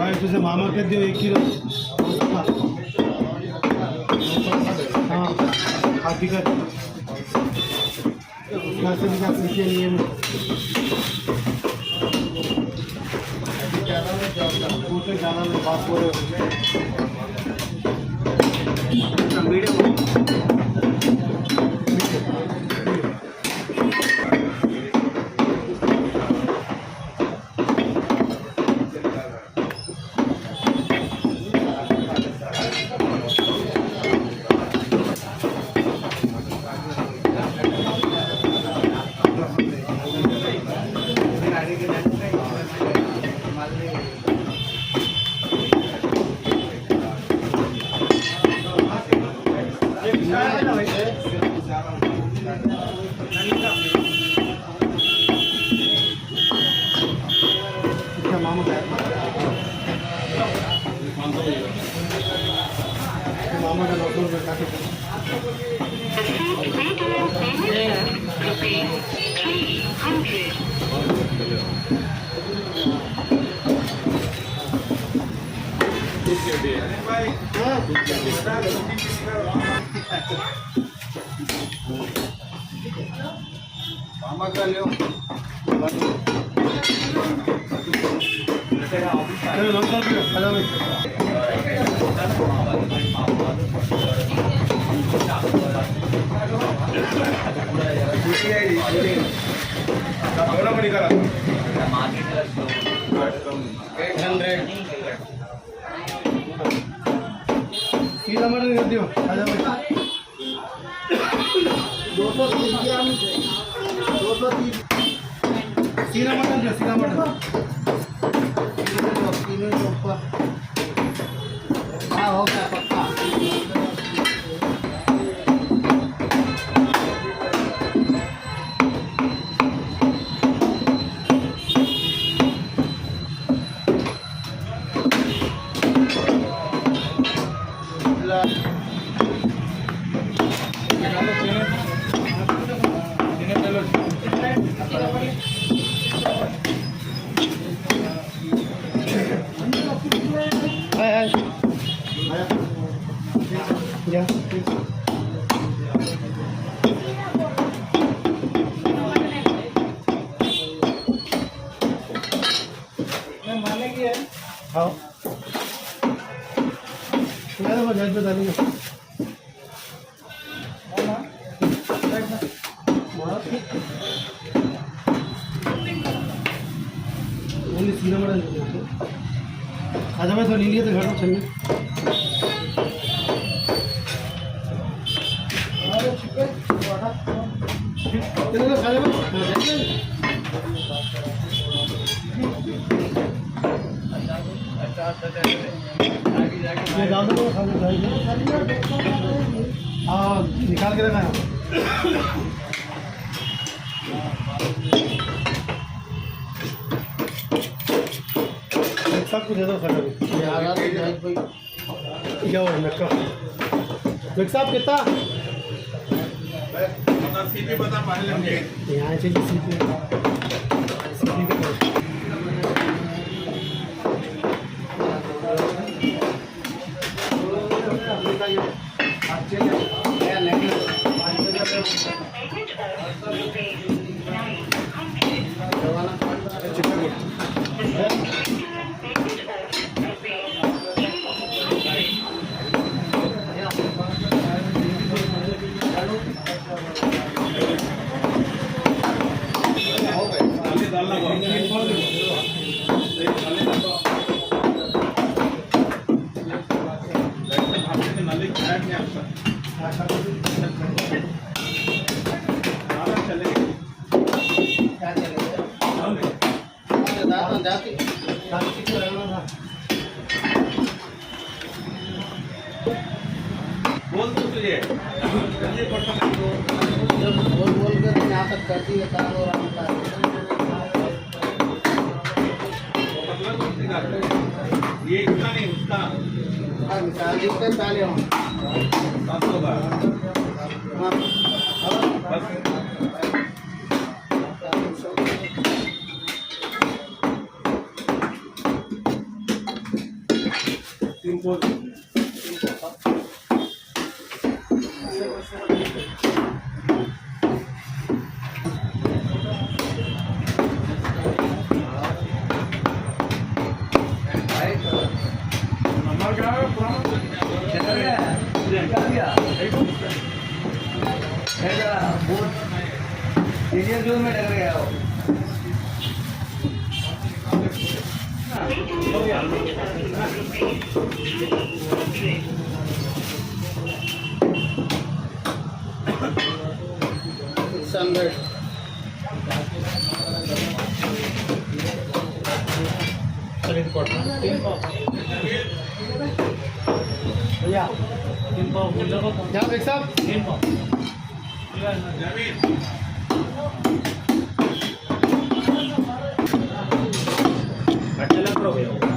मामा तुझे मामा कर दियो 1 किलो हाँ हाथी का नहीं ज़्यादा में बात हो रहे मामा का 900 रुपये काटे मामा का लो सीधा मटन कर दियो सीधा मटन दियो सीधा मटन हाँ हो गया पक्का Yeah. हाँ मैं तो बजाज बता दूँगा सीधा बड़ा आजा मैं थोड़ी लिए तो घर में चलने हाँ निकाल के रखा है सब कुछ दे दो खाना क्या हुआ नक्का साहब कितना सीपी बता पाने लगे यहाँ चाहिए सीपी जाती बोल तो तुझे जल्दी पढ़ता मैं तो जब बोल बोल कर यहाँ तक कर दिए काम और आता है मतलब उससे कर ये इतना नहीं उसका हाँ मिसाल जितने पहले हों 700 का बस सिंपल जोन में डर गया हो संगठ भैया यहाँ देख साहब अच्छा लग रहा है